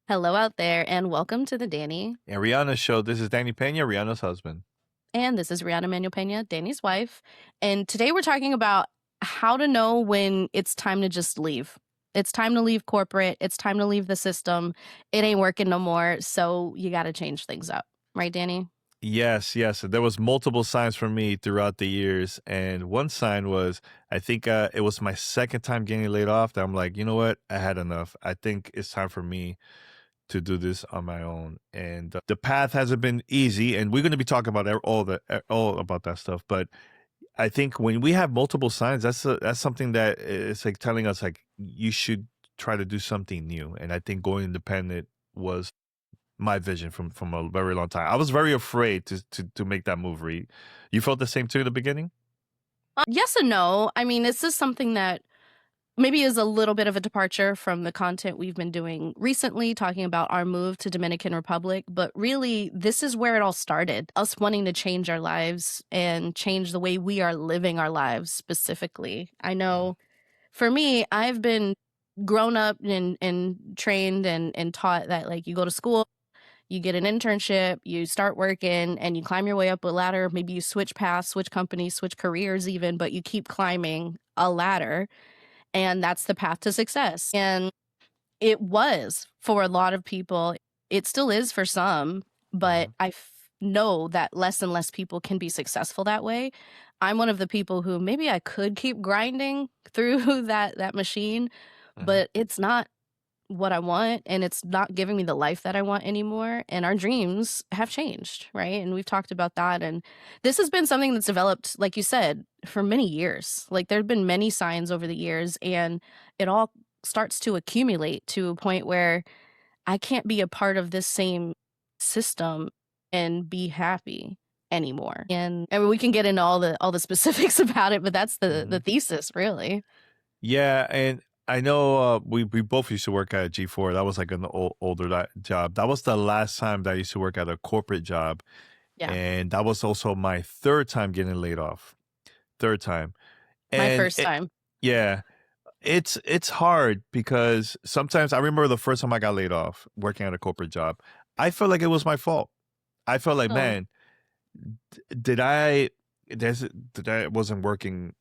Hello out there, and welcome to the Danny. And Riana's show. This is Danny Pena, Riana's husband. And this is Riana Manuel Pena, Danny's wife. And today we're talking about how to know when it's time to just leave. It's time to leave corporate. It's time to leave the system. It ain't working no more. So you got to change things up. Right, Danny? Yes. There was multiple signs for me throughout the years, and one sign was I think it was my second time getting laid off. That I'm like, you know what, I had enough. I think it's time for me to do this on my own. And the path hasn't been easy, and we're going to be talking about all about that stuff. But I think when we have multiple signs, that's something that it's like telling us like you should try to do something new. And I think going independent was my vision from a very long time. I was very afraid to make that move. Reed, you felt the same too in the beginning? Yes and no. I mean, this is something that maybe is a little bit of a departure from the content we've been doing recently, talking about our move to Dominican Republic. But really, this is where it all started, us wanting to change our lives and change the way we are living our lives specifically. I know for me, I've been grown up and trained and taught that like you go to school, you get an internship, you start working, and you climb your way up a ladder. Maybe you switch paths, switch companies, switch careers even, but you keep climbing a ladder, and that's the path to success. And it was for a lot of people. It still is for some, but Mhm, know that less and less people can be successful that way. I'm one of the people who maybe I could keep grinding through that machine, mhm, but it's not what I want, and it's not giving me the life that I want anymore. And our dreams have changed, right? And we've talked about that. And this has been something that's developed, like you said, for many years. Like there have been many signs over the years, and it all starts to accumulate to a point where I can't be a part of this same system and be happy anymore. And I mean, we can get into all the specifics about it, but that's the mhm. thesis, really. Yeah, and I know we both used to work at G4. That was like an older job. That was the last time that I used to work at a corporate job, Yeah. and that was also my third time getting laid off. Third time, My and first time. yeah, it's hard because sometimes I remember the first time I got laid off working at a corporate job. I felt like it was my fault. I felt like, Oh, man, did I did I wasn't working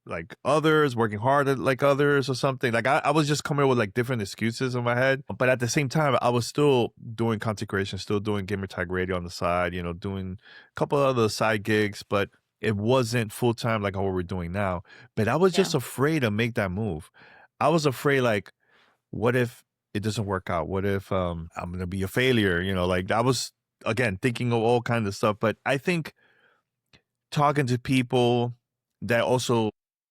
like others, working harder like others or something. Like I was just coming up with like different excuses in my head. But at the same time, I was still doing content creation, still doing gamer tag radio on the side, doing a couple other side gigs, but it wasn't full time like what we're doing now. But I was yeah. just afraid to make that move. I was afraid like, what if it doesn't work out? What if I'm gonna be a failure? Like I was again thinking of all kinds of stuff. But I think talking to people that also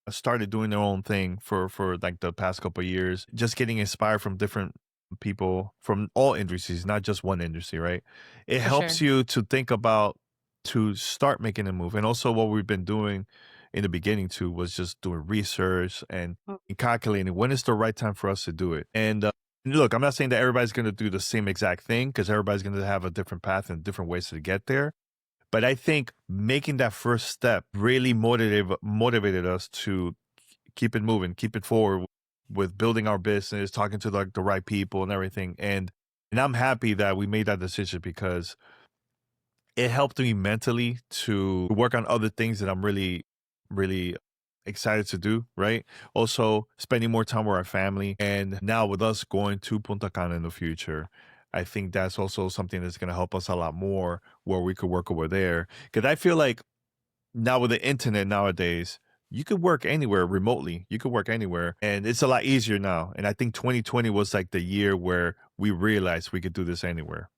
started doing their own thing for like the past couple of years, just getting inspired from different people from all industries, not just one industry, right? It For sure. helps you to think about to start making a move. And also what we've been doing in the beginning too was just doing research and Mm. calculating when is the right time for us to do it. And look, I'm not saying that everybody's going to do the same exact thing because everybody's going to have a different path and different ways to get there. But I think making that first step really motivated us to keep it moving, keep it forward with building our business, talking to like the right people and everything. And I'm happy that we made that decision because it helped me mentally to work on other things that I'm really excited to do, right? Also, spending more time with our family. And now with us going to Punta Cana in the future, I think that's also something that's going to help us a lot more where we could work over there. Because I feel like now with the internet nowadays, you could work anywhere remotely. You could work anywhere, and it's a lot easier now. And I think 2020 was like the year where we realized we could do this anywhere.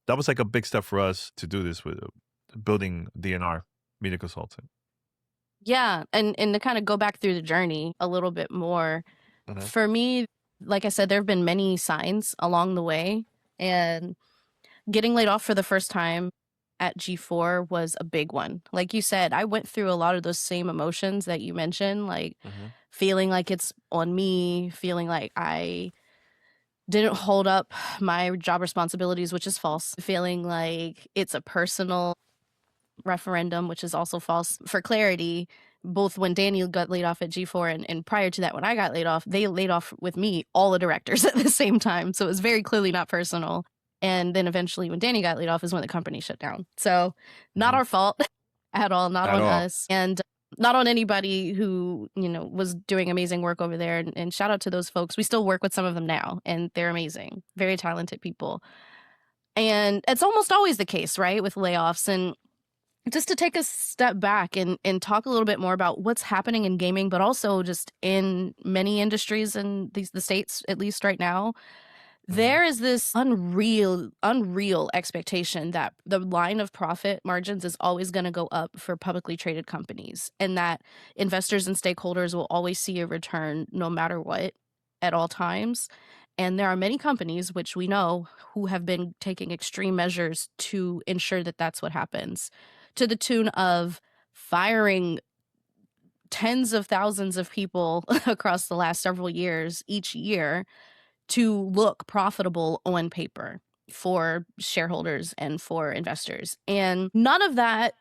That was like a big step for us to do this with building DNR media consultant. Yeah, and to kind of go back through the journey a little bit more, Uh-huh. for me, like I said, there have been many signs along the way, and getting laid off for the first time at G4 was a big one. Like you said, I went through a lot of those same emotions that you mentioned, like Hmm. feeling like it's on me, feeling like I didn't hold up my job responsibilities, which is false, feeling like it's a personal referendum, which is also false. For clarity, both when Daniel got laid off at G4 and prior to that, when I got laid off, they laid off with me all the directors at the same time. So it was very clearly not personal. And then eventually, when Danny got laid off, is when the company shut down. So not Mhm. our fault at all, not At on all. us. And not on anybody who, was doing amazing work over there. And shout out to those folks. We still work with some of them now, and they're amazing, very talented people. And it's almost always the case, right, with layoffs. And just to take a step back and talk a little bit more about what's happening in gaming, but also just in many industries in the States, at least right now, Mhm. there is this unreal expectation that the line of profit margins is always going to go up for publicly traded companies, and that investors and stakeholders will always see a return no matter what at all times. And there are many companies, which we know, who have been taking extreme measures to ensure that that's what happens, to the tune of firing tens of thousands of people across the last several years each year to look profitable on paper for shareholders and for investors. And none of that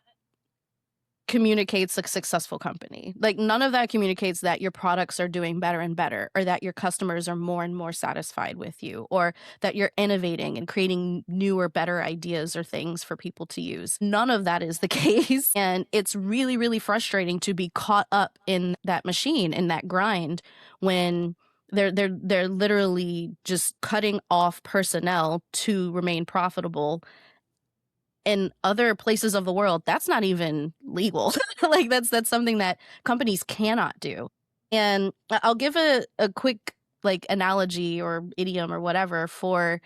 communicates a successful company. Like, none of that communicates that your products are doing better and better, or that your customers are more and more satisfied with you, or that you're innovating and creating newer, better ideas or things for people to use. None of that is the case. And it's really, really frustrating to be caught up in that machine, in that grind, when they're literally just cutting off personnel to remain profitable. In other places of the world, that's not even legal. Like, that's something that companies cannot do. And I'll give a quick, like, analogy or idiom or whatever for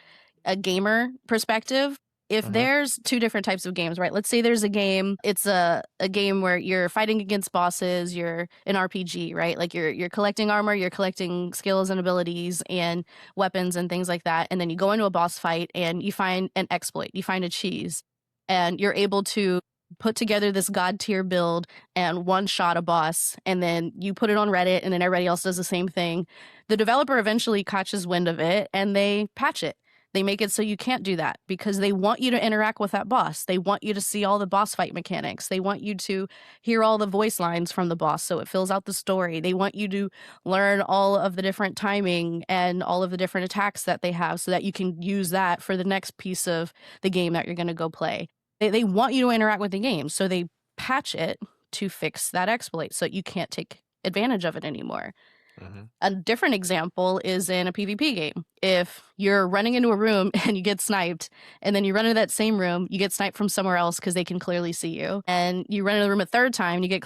a gamer perspective. If Mhm. there's two different types of games, right? Let's say there's a game, it's a game where you're fighting against bosses, you're an RPG, right? Like, you're collecting armor, you're collecting skills and abilities and weapons and things like that. And then you go into a boss fight and you find an exploit, you find a cheese, and you're able to put together this god tier build and one shot a boss, and then you put it on Reddit, and then everybody else does the same thing. The developer eventually catches wind of it and they patch it. They make it so you can't do that because they want you to interact with that boss. They want you to see all the boss fight mechanics. They want you to hear all the voice lines from the boss so it fills out the story. They want you to learn all of the different timing and all of the different attacks that they have so that you can use that for the next piece of the game that you're going to go play. They want you to interact with the game, so they patch it to fix that exploit so you can't take advantage of it anymore. Mhm. A different example is in a PvP game. If you're running into a room and you get sniped, and then you run into that same room, you get sniped from somewhere else because they can clearly see you, and you run into the room a third time, you get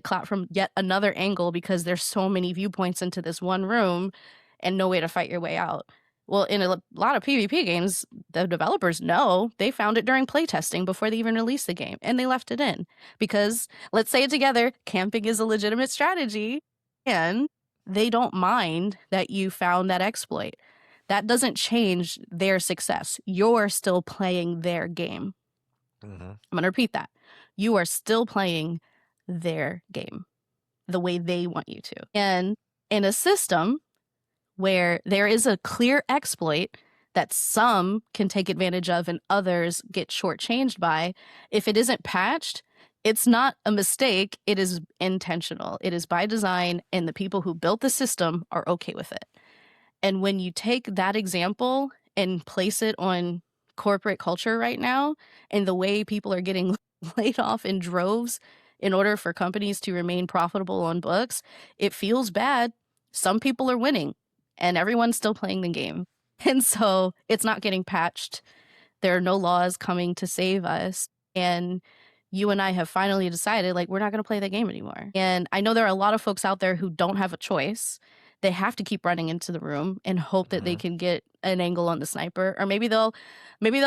clapped from yet another angle because there's so many viewpoints into this one room and no way to fight your way out. Well, in a lot of PvP games, the developers know they found it during playtesting before they even released the game, and they left it in because, let's say it together, camping is a legitimate strategy, and they don't mind that you found that exploit. That doesn't change their success. You're still playing their game. Mhm. I'm going to repeat that. You are still playing their game the way they want you to. And in a system where there is a clear exploit that some can take advantage of and others get shortchanged by, if it isn't patched, it's not a mistake. It is intentional. It is by design, and the people who built the system are okay with it. And when you take that example and place it on corporate culture right now, and the way people are getting laid off in droves in order for companies to remain profitable on books, it feels bad. Some people are winning, and everyone's still playing the game. And so it's not getting patched. There are no laws coming to save us. And you and I have finally decided, like, we're not going to play the game anymore. And I know there are a lot of folks out there who don't have a choice. They have to keep running into the room and hope that they Mhm. can get an angle on the sniper, or maybe they'll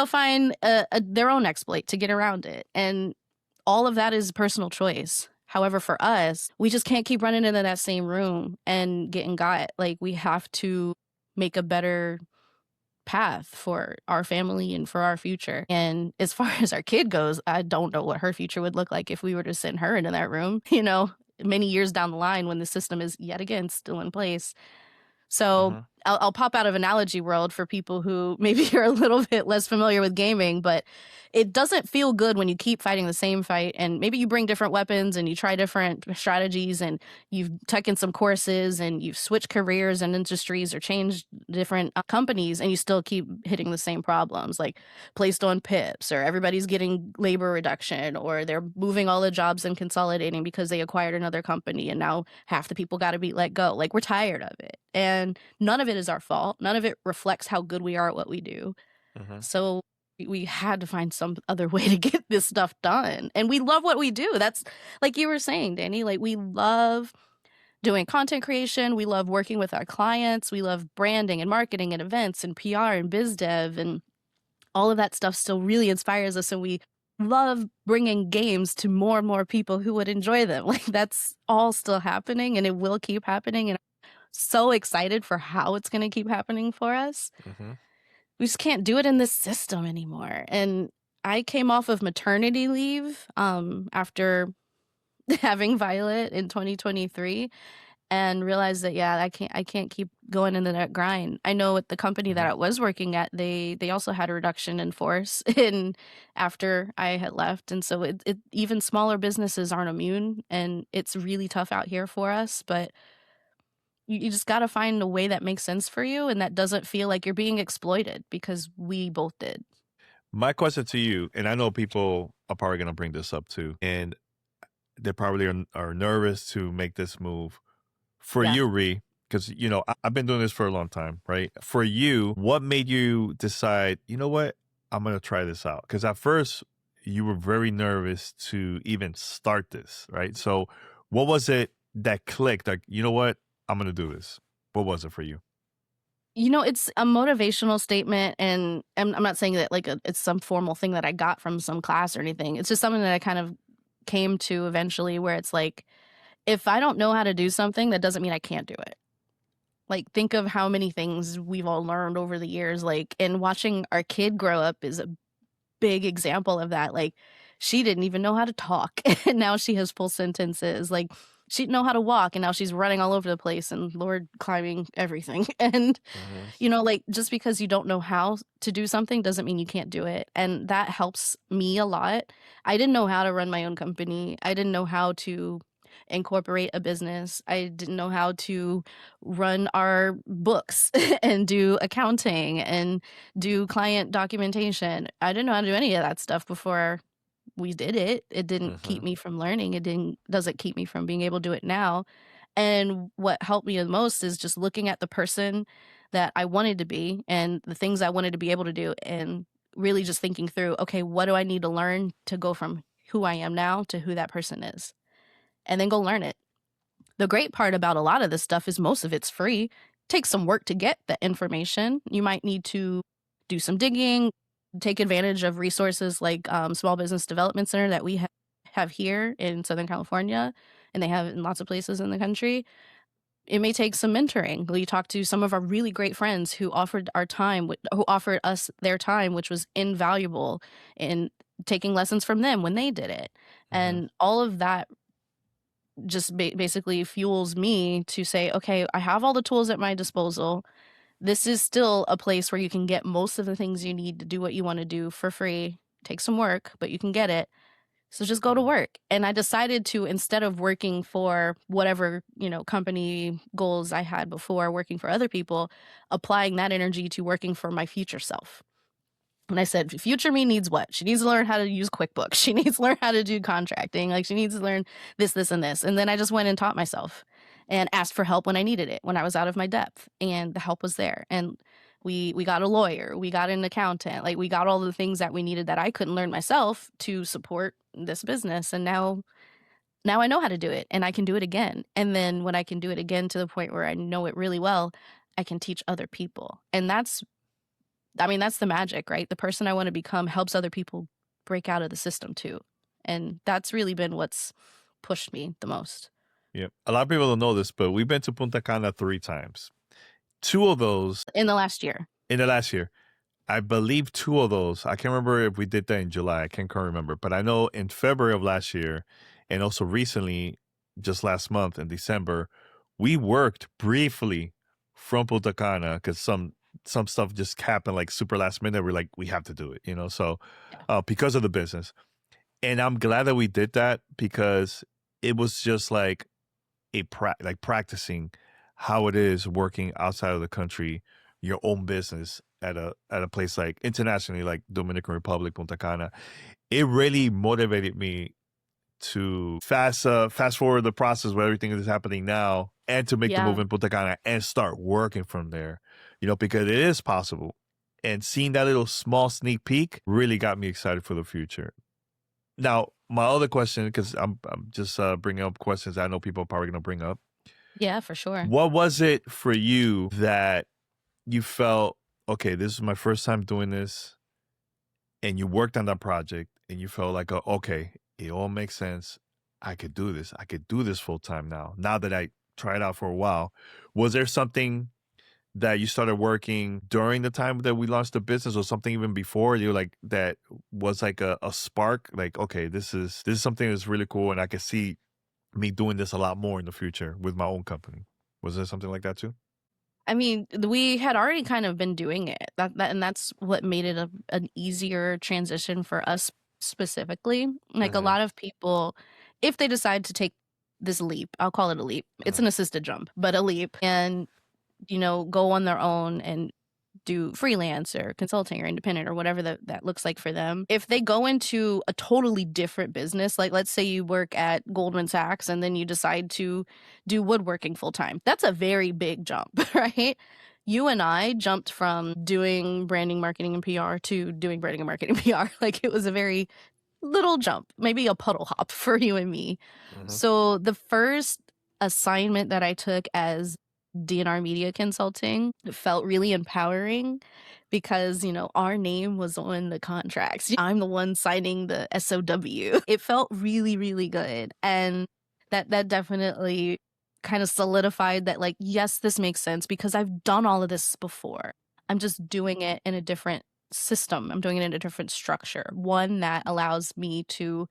find their own exploit to get around it. And all of that is personal choice. However, for us, we just can't keep running into that same room and getting got. Like, we have to make a better path for our family and for our future. And as far as our kid goes, I don't know what her future would look like if we were to send her into that room, many years down the line when the system is yet again still in place. So Mhm. I'll pop out of analogy world for people who maybe are a little bit less familiar with gaming, but it doesn't feel good when you keep fighting the same fight and maybe you bring different weapons and you try different strategies and you've taken some courses and you've switched careers and industries or changed different companies and you still keep hitting the same problems like placed on pips or everybody's getting labor reduction or they're moving all the jobs and consolidating because they acquired another company and now half the people got to be let go. Like we're tired of it. And none of it is our fault. None of it reflects how good we are at what we do. Mhm. So we had to find some other way to get this stuff done. And we love what we do. That's like you were saying, Danny, like we love doing content creation. We love working with our clients. We love branding and marketing and events and PR and biz dev and all of that stuff still really inspires us. And we love bringing games to more and more people who would enjoy them. Like that's all still happening and it will keep happening. And I'm so excited for how it's going to keep happening for us. Mhm. We just can't do it in this system anymore. And I came off of maternity leave after having Violet in 2023 and realized that yeah, I can't keep going into that grind. I know at the company that Mhm. I was working at, they also had a reduction in force in after I had left. And so it even smaller businesses aren't immune and it's really tough out here for us, but you just got to find a way that makes sense for you and that doesn't feel like you're being exploited because we both did. My question to you, and I know people are probably gonna bring this up too, and they probably are nervous to make this move. For Yeah. you, because I've been doing this for a long time, right? For you, what made you decide, you know what, I'm gonna try this out? Because at first you were very nervous to even start this, right? So what was it that clicked? Like, you know what, I'm gonna do this. What was it for you? You know, it's a motivational statement, and I'm not saying that like it's some formal thing that I got from some class or anything. It's just something that I kind of came to eventually where it's like, if I don't know how to do something, that doesn't mean I can't do it. Like, think of how many things we've all learned over the years, like, and watching our kid grow up is a big example of that. Like, she didn't even know how to talk, and now she has full sentences. Like, she didn't know how to walk, and now she's running all over the place and Lord climbing everything. And Mhm. like, just because you don't know how to do something doesn't mean you can't do it, and that helps me a lot. I didn't know how to run my own company. I didn't know how to incorporate a business. I didn't know how to run our books and do accounting and do client documentation. I didn't know how to do any of that stuff before we did it. It didn't keep Mhm. me from learning. It didn't doesn't keep me from being able to do it now. And what helped me the most is just looking at the person that I wanted to be and the things I wanted to be able to do and really just thinking through, okay, what do I need to learn to go from who I am now to who that person is? And then go learn it. The great part about a lot of this stuff is most of it's free. Takes some work to get the information. You might need to do some digging, take advantage of resources like Small Business Development Center that we have here in Southern California, and they have in lots of places in the country. It may take some mentoring. We talked to some of our really great friends who offered our time, who offered us their time, which was invaluable in taking lessons from them when they did it. Mhm. And all of that just basically fuels me to say, okay, I have all the tools at my disposal. This is still a place where you can get most of the things you need to do what you want to do for free. Take some work, but you can get it. So just go to Mhm. work. And I decided to, instead of working for whatever, company goals I had before working for other people, applying that energy to working for my future self. And I said, future me needs what? She needs to learn how to use QuickBooks. She needs to learn how to do contracting. Like she needs to learn this, and this. And then I just went and taught myself and asked for help when I needed it, when I was out of my depth. And the help was there. And we got a lawyer, we got an accountant, like we got all the things that we needed that I couldn't learn myself to support this business. And now I know how to do it and I can do it again. And then when I can do it again to the point where I know it really well, I can teach other people. And that's the magic, right? The person I want to become helps other people break out of the system too. And that's really been what's pushed me the most Yep. A lot of people don't know this, but we've been to Punta Cana 3 times. 2 of those in the last year. in the last year. I believe 2 of those, I can't remember if we did that in July, I can't quite remember, but I know in February of last year and also recently, just last month in December, we worked briefly from Punta Cana because some stuff just happened like super last minute. We're like, we have to do it, you know. So Yeah. because of the business, and I'm glad that we did that because it was just like like practicing how it is working outside of the country, your own business at a place like internationally, like Dominican Republic, Punta Cana. It really motivated me to fast forward the process where everything is happening now and to make the move Yeah. in Punta Cana and start working from there, you know, because it is possible. And seeing that little small sneak peek really got me excited for the future. Now, my other question, because I'm just bringing up questions I know people are probably going to bring up. Yeah, for sure. What was it for you that you felt, okay, this is my first time doing this, and you worked on that project and you felt like, okay, it all makes sense. I could do this. I could do this full time now. Now that I tried out for a while, was there something that you started working during the time that we launched the business, or something even before you like that was like a spark? Like, okay, this is something that's really cool, and I can see me doing this a lot more in the future with my own company. Was there something like that too? I mean, we had already kind of been doing it. And that's what made it an easier transition for us specifically. Like a Hmm. lot of people, if they decide to take this leap, I'll call it a leap. It's an assisted jump, but a leap, and go on their own and do freelance or consulting or independent or whatever that looks like for them. If they go into a totally different business, like let's say you work at Goldman Sachs and then you decide to do woodworking full time, that's a very big jump, right? You and I jumped from doing branding, marketing, and PR to doing branding and marketing and PR. Like it was a very little jump, maybe a puddle hop for you and me. Hmm. So the first assignment that I took as DNR media consulting felt really empowering because, our name was on the contracts. I'm the one signing the SOW. It felt really, really good. And that definitely kind of solidified that, like, yes, this makes sense because I've done all of this before. I'm just doing it in a different system. I'm doing it in a different structure, one that allows me to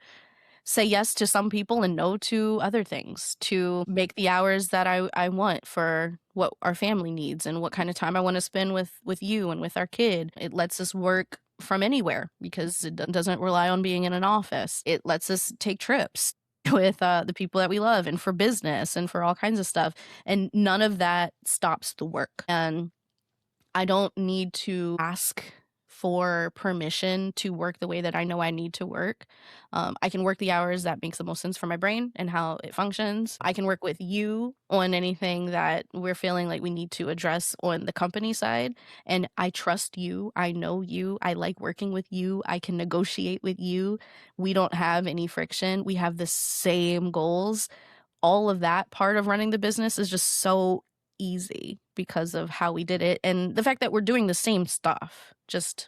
say yes to some people and no to other things, to make the hours that I want for what our family needs and what kind of time I want to spend with you and with our kid. It lets us work from anywhere because it doesn't rely on being in an office. It lets us take trips with the people that we love and for business and for all kinds of stuff. And none of that stops the work. And I don't need to ask for permission to work the way that I know I need to work. I can work the hours that makes the most sense for my brain and how it functions. I can work with you on anything that we're feeling like we need to address on the company side. And I trust you. I know you. I like working with you. I can negotiate with you. We don't have any friction. We have the same goals. All of that part of running the business is just so easy because of how we did it and the fact that we're doing the same stuff, just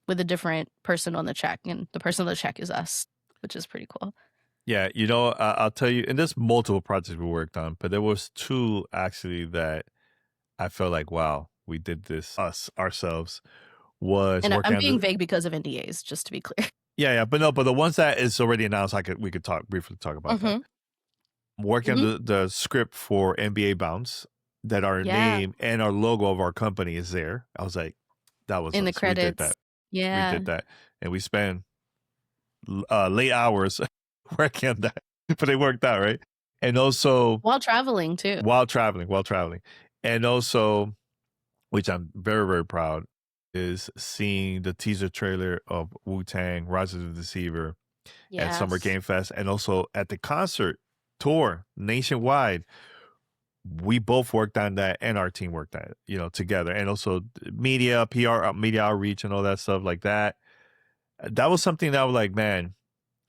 with a different person on the check, and the person on the check is us, which is pretty cool. Yeah, you know, I'll tell you, and there's multiple projects we worked on, but there was two actually that I felt like, wow, we did this us ourselves. Was And working I'm on being the vague because of NDAs, just to be clear. yeah, yeah, but no, but the ones that is already announced, we could talk briefly talk about that. Mhm. Working on Mhm. the script for NBA Bounce, that our Yeah, name and our logo of our company is there. I was like, that was in the us. We did credits. that. We Yeah. did that, and we spent late hours working on that, but it worked out, right? And also While traveling too. while traveling, and also, which I'm very very proud, is seeing the teaser trailer of Wu Tang Rise of the Deceiver at Summer Yes. Game Fest, and also at the concert tour nationwide. We both worked on that, and our team worked on it, you know, together, and also media, PR, media outreach, and all that stuff like that. That was something that I was like, man,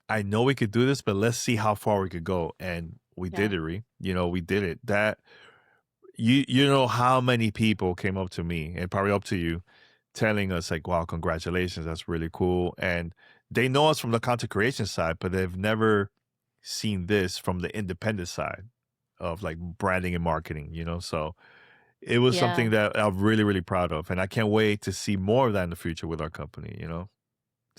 I know we could do this, but let's see how far we could go. And we did Yeah. it, you know, we did it. That you know how many people came up to me and probably up to you telling us like, wow, congratulations, that's really cool. And they know us from the content creation side, but they've never seen this from the independent side of like branding and marketing, you know? So it was Yeah. something that I'm really, really proud of. And I can't wait to see more of that in the future with our company, you know?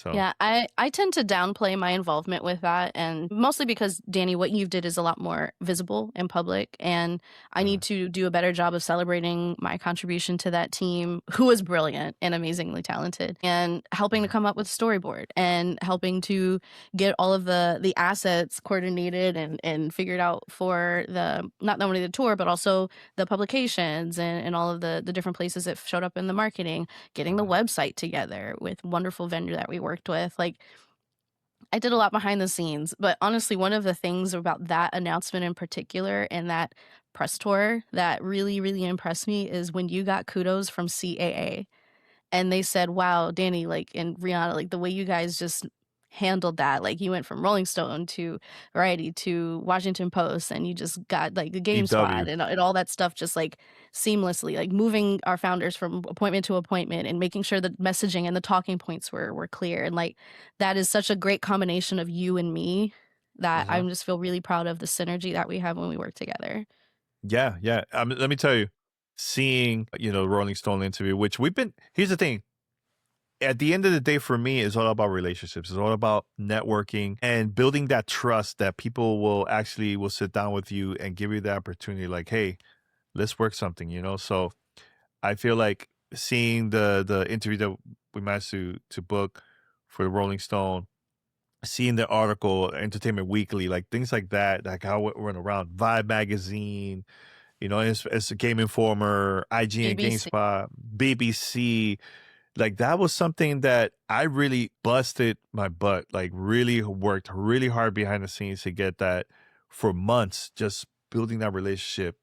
So, Yeah, I tend to downplay my involvement with that, and mostly because, Danny, what you did is a lot more visible and public, and I uh, need to do a better job of celebrating my contribution to that team, who was brilliant and amazingly talented, and helping to uh, come up with storyboard and helping to get all of the assets coordinated and figured out for the not only the tour, but also the publications and all of the different places that showed up in the marketing, getting the uh, website together with wonderful vendor that we worked with. Like, I did a lot behind the scenes, but honestly, one of the things about that announcement in particular and that press tour that really, really impressed me is when you got kudos from CAA and they said, "Wow, Danny, like, and Rihanna, like, the way you guys just handled that, like, you went from Rolling Stone to Variety to Washington Post, and you just got, like, the Game EW. Squad and all that stuff just, like, seamlessly, like, moving our founders from appointment to appointment and making sure the messaging and the talking points were clear, and, like, that is such a great combination of you and me that I Mhm. just feel really proud of the synergy that we have when we work together." Yeah, yeah. Let me tell you, seeing, Rolling Stone interview, which here's the thing. At the end of the day, for me, it's all about relationships. It's all about networking and building that trust that people will sit down with you and give you the opportunity, like, hey, let's work something. So I feel like seeing the interview that we managed to book for the Rolling Stone, seeing the article, Entertainment Weekly, like things like that, like how it went around, Vibe magazine, as a Game Informer, IGN, ABC. GameSpot, BBC, like that was something that I really busted my butt, like really worked really hard behind the scenes to get that for months, just building that relationship,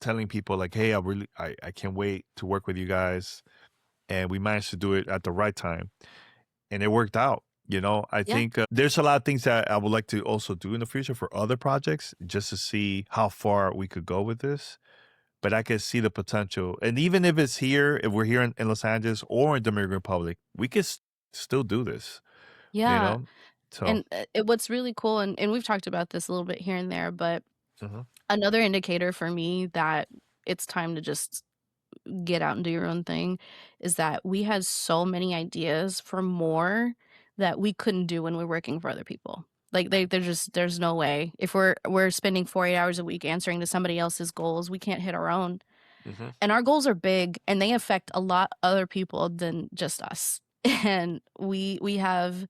telling people like, hey, I can't wait to work with you guys. And we managed to do it at the right time and it worked out. I Yeah. think there's a lot of things that I would like to also do in the future for other projects just to see how far we could go with this. But I can see the potential. And even if it's here, if we're here in Los Angeles or in Dominican Republic, we could still do this, you Yeah, know? So, and, what's really cool and we've talked about this a little bit here and there, but mhm, another indicator for me that it's time to just get out and do your own thing is that we had so many ideas for more that we couldn't do when we're working for other people. Like they're just there's no way. If we're spending 40 hours a week answering to somebody else's goals, we can't hit our own. mhm, And our goals are big and they affect a lot other people than just us. And we have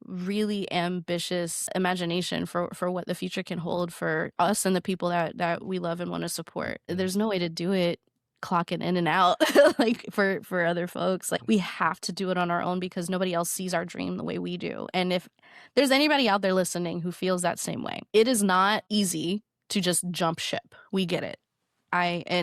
really ambitious imagination for what the future can hold for us and the people that we love and wanna support. mhm, There's no way to do it clocking in and out like for other folks. Like, we have to do it on our own because nobody else sees our dream the way we do. And if there's anybody out there listening who feels that same way, it is not easy to just jump ship. We get it.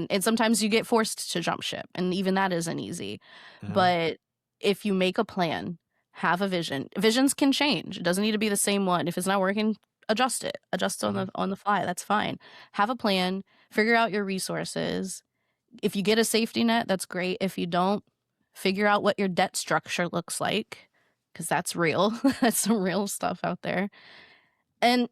And sometimes you get forced to jump ship, and even that isn't easy. mhm, But if you make a plan, have a vision. Visions can change. It doesn't need to be the same one. If it's not working, adjust it. Adjust on mhm, the fly. That's fine. Have a plan, figure out your resources. If you get a safety net, that's great. If you don't, figure out what your debt structure looks like because that's real. That's some real stuff out there. And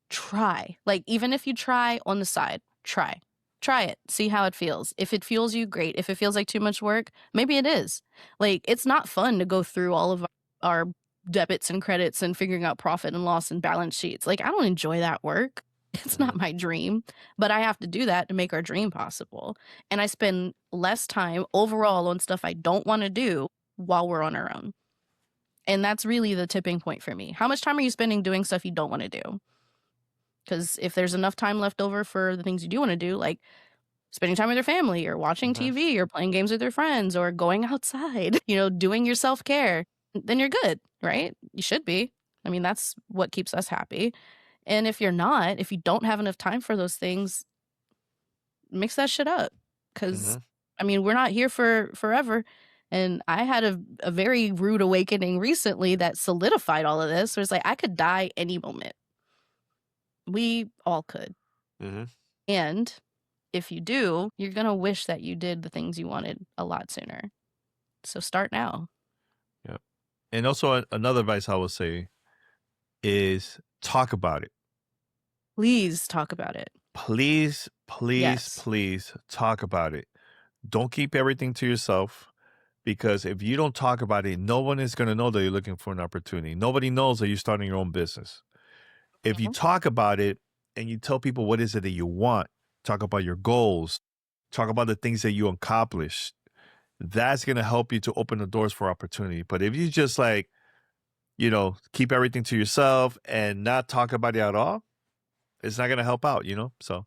try. Like, even if you try on the side, try. Try it. See how it feels. If it fuels you, great. If it feels like too much work, maybe it is. Like, it's not fun to go through all of our debits and credits and figuring out profit and loss and balance sheets. Like, I don't enjoy that work. It's not mhm, my dream, but I have to do that to make our dream possible. And I spend less time overall on stuff I don't want to do while we're on our own. And that's really the tipping point for me. How much time are you spending doing stuff you don't want to do? Because if there's enough time left over for the things you do want to do, like spending time with your family or watching mhm, TV or playing games with your friends or going outside, doing your self care, then you're good, right? You should be. I mean, that's what keeps us happy. And if you're not, if you don't have enough time for those things, mix that shit up. Because, mhm, I mean, we're not here for forever. And I had a very rude awakening recently that solidified all of this. Where it's like, I could die any moment. We all could. mhm. And if you do, you're gonna wish that you did the things you wanted a lot sooner. So start now. Yep. And also another advice I would say is talk about it. Please talk about it. Please, please, Yes. please talk about it. Don't keep everything to yourself because if you don't talk about it, no one is going to know that you're looking for an opportunity. Nobody knows that you're starting your own business. If you Mhm. talk about it and you tell people what is it that you want, talk about your goals, talk about the things that you accomplished, that's going to help you to open the doors for opportunity. But if you just like, keep everything to yourself and not talk about it at all, it's not going to help out. So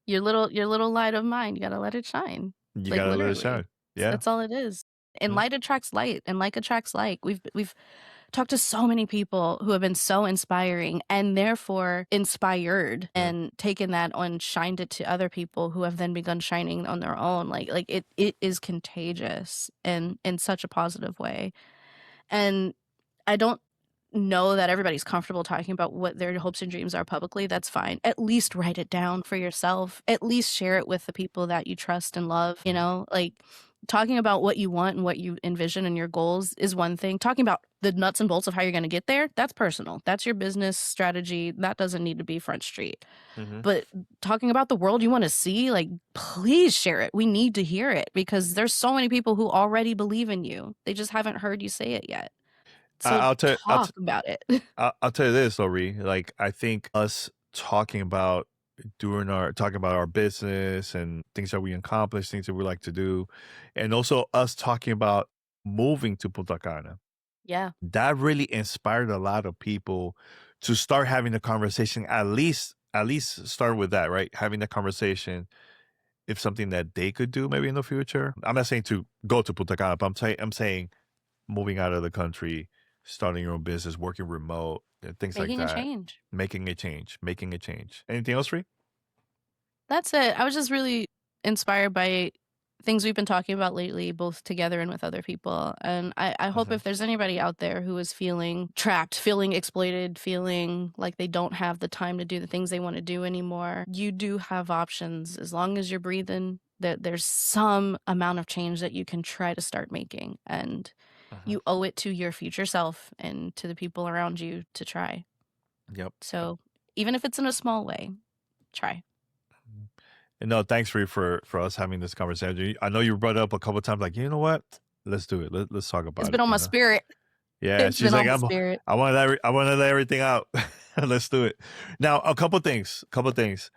Your little light of mine, you gotta let it shine. you Like, got to let it literally. shine. Yeah. That's all it is. And Yeah. light attracts light, and like attracts like. We've talked to so many people who have been so inspiring and therefore inspired Mhm. and taken that and shined it to other people who have then begun shining on their own. Like it is contagious and in such a positive way. And I don't know that everybody's comfortable talking about what their hopes and dreams are publicly. That's fine. At least write it down for yourself. At least share it with the people that you trust and love, like talking about what you want and what you envision and your goals is one thing. Talking about the nuts and bolts of how you're going to get there, that's personal. That's your business strategy. That doesn't need to be front street. Mhm. But talking about the world you want to see, like, please share it. We need to hear it because there's so many people who already believe in you. They just haven't heard you say it yet. I- So I'll tell talk about it. I'll tell you this, Lori. Like, I think us talking about our business and things that we accomplish, things that we like to do, and also us talking about moving to Punta Cana. Yeah. That really inspired a lot of people to start having a conversation. At least start with that, right? Having the conversation if something that they could do maybe in the future. I'm not saying to go to Punta Cana, but I'm saying moving out of the country, starting your own business, working remote, and things like Making a that. change. Making a change. Making a change. Anything else, Ree? That's it. I was just really inspired by things we've been talking about lately, both together and with other people. And I hope Mhm. if there's anybody out there who is feeling trapped, feeling exploited, feeling like they don't have the time to do the things they want to do anymore, you do have options as long as you're breathing. That there's some amount of change that you can try to start making. And Mhm. you owe it to your future self and to the people around you to try. Yep. So even if it's in a small way, try. Mhm. And no, thanks, Ree, for us having this conversation. I know you brought it up a couple of times, like, you know what? Let's do it. Let's talk It's about been it, on my spirit. Yeah, It's she's been like, on my spirit. I want to let everything out. Let's do it. Now, a couple things. Couple things.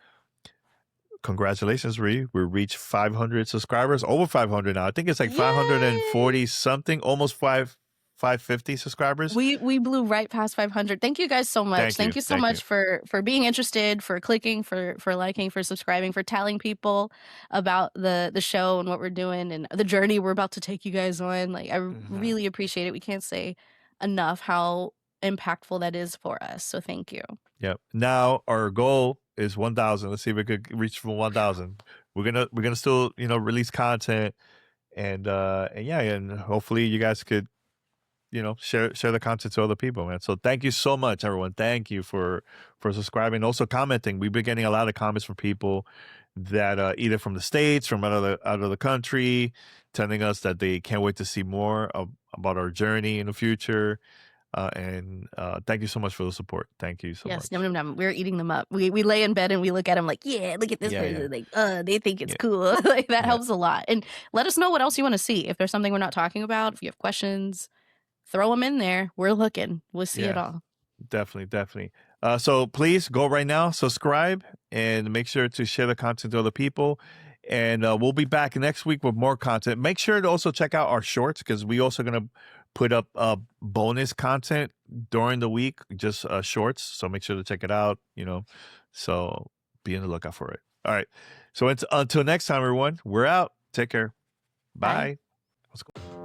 Congratulations, Ree. We reached 500 subscribers, over 500 now. I think it's like Yay! 540 something, almost 550 subscribers. We blew right past 500. Thank you guys so much. Thank Thank you. you so Thank you. much for being interested, for clicking, for liking, for subscribing, for telling people about the show and what we're doing and the journey we're about to take you guys on. Like I Mhm. really appreciate it. We can't say enough how impactful that is for us. So thank you. Yep. Now our goal is 1,000. Let's see if we could reach from 1,000. We're gonna still release content and yeah, and hopefully you guys could share the content to other people, man. So thank you so much, everyone. Thank you for subscribing, also commenting. We've been getting a lot of comments from people that either from the states, from out of the country, telling us that they can't wait to see more about our journey in the future. And thank you so much for the support. Thank you so Yes, num much. num num. We're eating them up. We lay in bed and we look at them like, yeah, look at this Yeah, yeah, person. Like, they think it's yeah, cool. Like that yeah, helps a lot. And let us know what else you want to see. If there's something we're not talking about, if you have questions, throw them in there. We're looking. We'll see it yeah. all. Definitely, definitely. So please go right now, subscribe, and make sure to share the content to other people. And we'll be back next week with more content. Make sure to also check out our shorts because we also gonna put up bonus content during the week, just shorts. So make sure to check it out. So be on the lookout for it. All right. So until next time, everyone. We're out. Take care. Bye. Bye. Let's go.